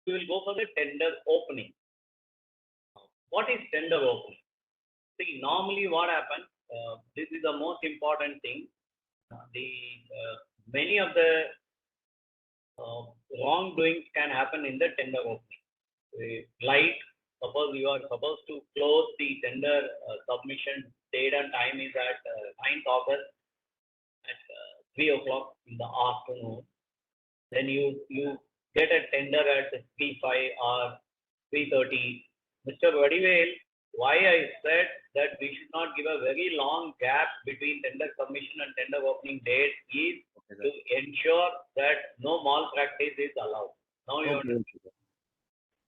we will go for the tender opening. What is tender opening? See, normally what happens, this is the most important thing. The many of the wrongdoings can happen in the tender opening. Like, suppose you are supposed to close the tender submission date and time is at 9th August at 3 o'clock in the afternoon. Then you get a tender at 3:05 or 3:30. Mr. Vadivel, why I said that we should not give a very long gap between tender submission and tender opening date is to ensure that no malpractice is allowed. Now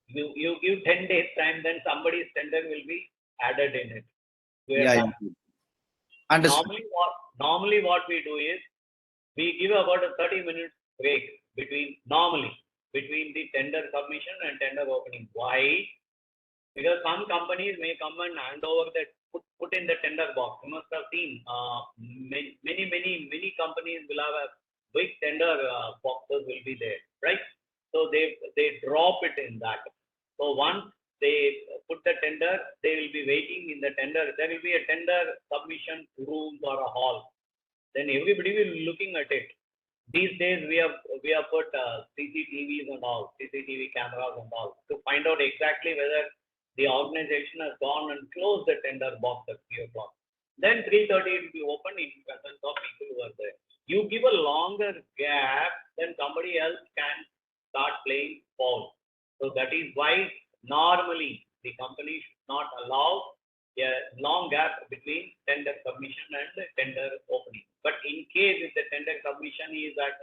you give 10 days time, then somebody's tender will be added in it. Yeah. Normally what we do is we give about a 30 minutes break between the tender submission and tender opening. Why? Because some companies may come and hand over that put in the tender box. You must have seen many companies will have a big tender boxes will be there, right? So they drop it in that. So once they put the tender, they will be waiting in the tender. There will be a tender submission room or a hall. Then everybody will be looking at it. These days we have put CCTVs and all, CCTV cameras and all, to find out exactly whether the organization has gone and closed the tender box at 3 o'clock. Then 3:30 it will be open in presence of people who are there. You give a longer gap, then somebody else can start playing foul. So that is why normally the company should not allow a long gap between tender submission and tender opening. But in case if the tender submission is at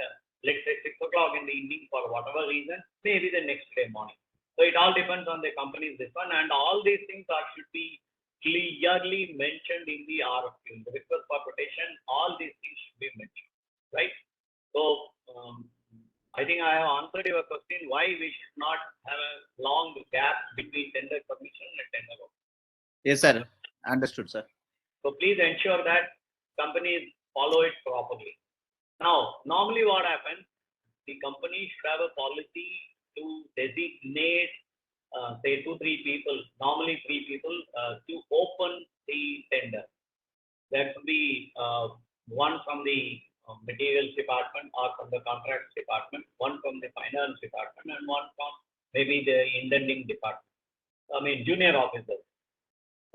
let's say 6 o'clock in the evening for whatever reason, maybe the next day morning. So it all depends on the company's this one, and all these things should be clearly mentioned in the RFQ, in the request for quotation. All these things should be mentioned, right? So I think I have answered your question why we should not have a long gap between tender submission and tender opening. Yes, sir. Understood, sir. So please ensure that companies follow it properly. Now, normally what happens, the company should have a policy to designate, say 2-3 people, normally 3 people, to open the tender. There could be one from the materials department or from the contracts department, one from the finance department, and one from maybe the intending department. I mean, junior officers.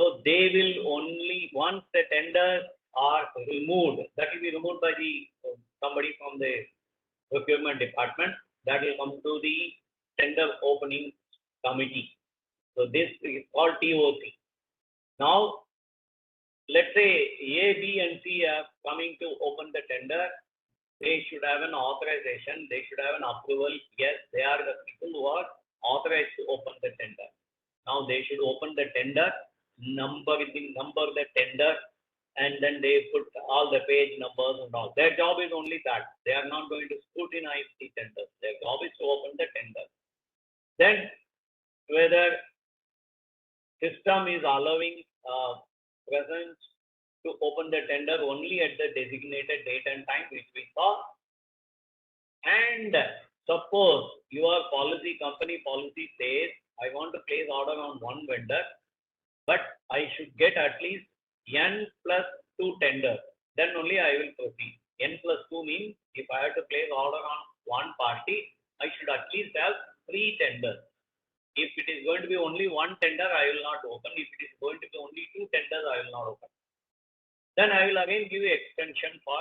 So they will only, once the tenders are removed, that will be removed by the somebody from the procurement department, that will come to the tender opening committee. So this is called TOC. Now, let's say A, B, and C are coming to open the tender. They should have an authorization. They should have an approval. Yes, they are the people who are authorized to open the tender. Now they should open the tender, number the tender, and then they put all the page numbers and all. Their job is only that. They are not going to scrutinize the tenders. Their job is to open the tender. Then whether system is allowing presence to open the tender only at the designated date and time, which we saw. And suppose your company policy says, I want to place order on one vendor, but I should get at least N+2 tenders. Then only I will proceed. N+2 means if I have to place order on one party, I should at least have 3 tenders. If it is going to be only one tender, I will not open. If it is going to be only 2 tenders, I will not open. Then I will again give you extension for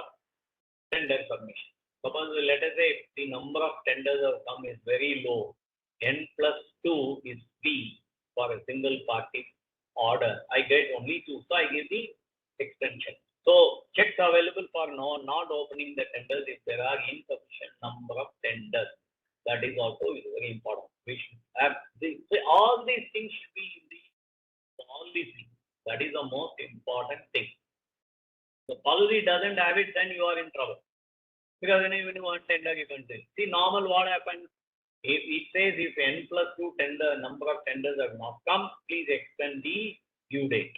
tender submission. Suppose let us say the number of tenders have come is very low. N+2 is B for a single party order. I get only 2, so I give the extension. So checks available for not opening the tenders if there are insufficient number of tenders. That is also very important. We should have all these things should be in the policy. That is the most important thing. The policy doesn't have it, then you are in trouble. Because when you want tender, you can say. See, normal what happens? If it says if N+2 tender number of tenders have not come, please extend the due date.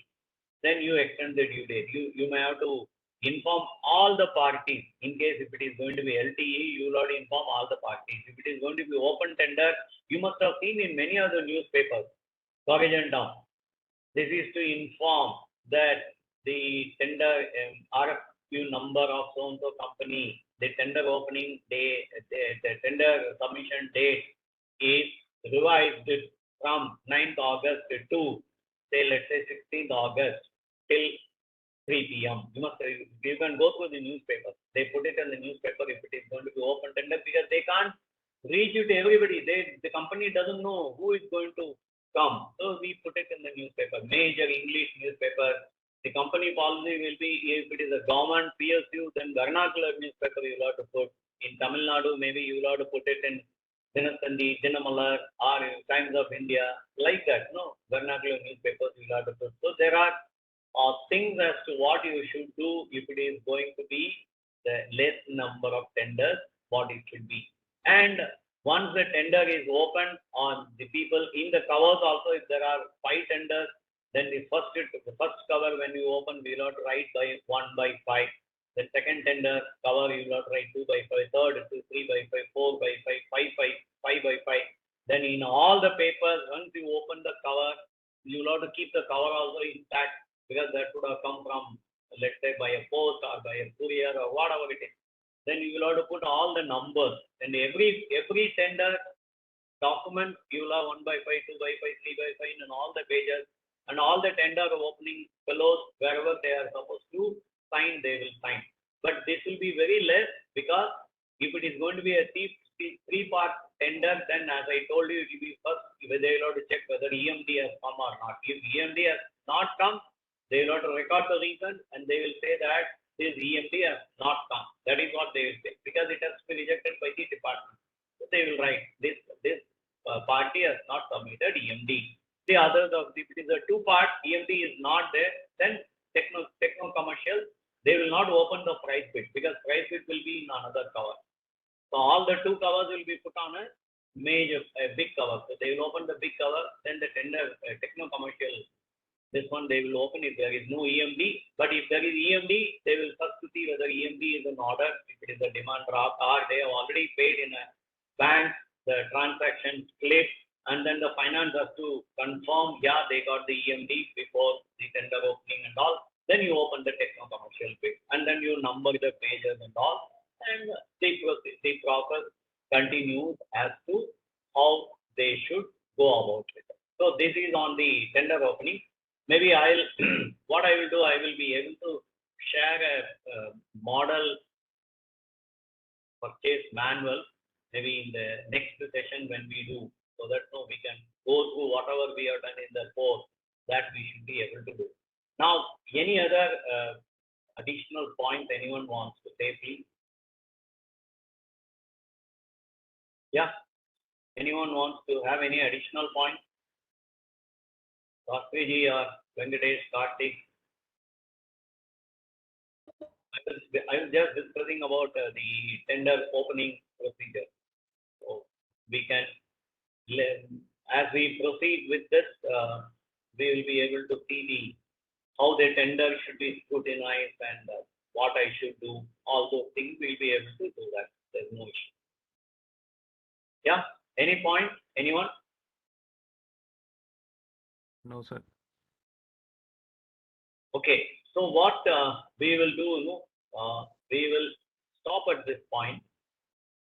Then you extend the due date. You may have to inform all the parties. In case if it is going to be LTE, you will have to inform all the parties. If it is going to be open tender, you must have seen in many other newspapers, stockage and down. This is to inform that the tender RFQ number of so-and-so company, the tender opening day, the tender submission date is revised from 9th August to, say, let's say 16th August till 3 p.m. You can go through the newspaper. They put it in the newspaper if it is going to be open tender, because they can't reach it to everybody. The company doesn't know who is going to come. So we put it in the newspaper, major English newspaper. The company policy will be, if it is a government PSU, then vernacular newspaper you will have to put. In Tamil Nadu, maybe you will have to put it in Dinasandi, Dinamalar, or Times of India, like that. No, vernacular newspapers you will have to put. So there are things as to what you should do if it is going to be the less number of tenders, what it should be. And once the tender is open on the people in the covers also, if there are 5 tenders, then the first cover when you open, we will have to write by 1 by 5. The second tender cover, you will have to write 2 by 5. Third, 3 by 5, 4 by 5, 5 by 5. Then in all the papers, once you open the cover, you will have to keep the cover also intact, because that would have come from, let's say, by a post or by a courier or whatever it is. Then you will have to put all the numbers, and every tender document you will have 1 by 5, 2 by 5, 3 by 5 in all the pages, and all the tender opening fellows, wherever they are supposed to sign, they will sign. But this will be very less, because if it is going to be a 3-part tender, then as I told you, it will be first, they will have to check whether EMD has come or not. If EMD has not come, they will have to record the reason, and they will say that this EMD has not come. That is what they will say, because it has to be rejected by the department. So they will write this party has not submitted EMD. The others of if it is a 2-part, EMD is not there, then techno commercial, they will not open the price bid, because price bid will be in another cover. So all the 2 covers will be put on a big cover. So they will open the big cover, then the tender techno commercial, this one they will open if there is no EMD. But if there is EMD, they will first to see whether EMD is an order, if it is a demand draft, or they have already paid in a bank, the transaction clip, and then the finance has to confirm, yeah, they got the EMD before the tender opening and all. Then you open the techno commercial bid, and then you number the pages and all, and the process continues as to how they should go about it. So this is on the tender opening. Maybe I'll what I will do, I will be able to share a model purchase manual maybe in the next session when we do, so that we can go through whatever we have done in the course, that we should be able to do. Now, any other additional points anyone wants to say, please? Yeah, anyone wants to have any additional points? Shastriji or Venkatesh, Kartik? I was just discussing about the tender opening procedure. So we can, as we proceed with this, we will be able to see how the tender should be scrutinized and what I should do. All those things we'll be able to do that. There's no issue. Yeah. Any point? Anyone? No, sir. Okay. So what we will do, we will stop at this point.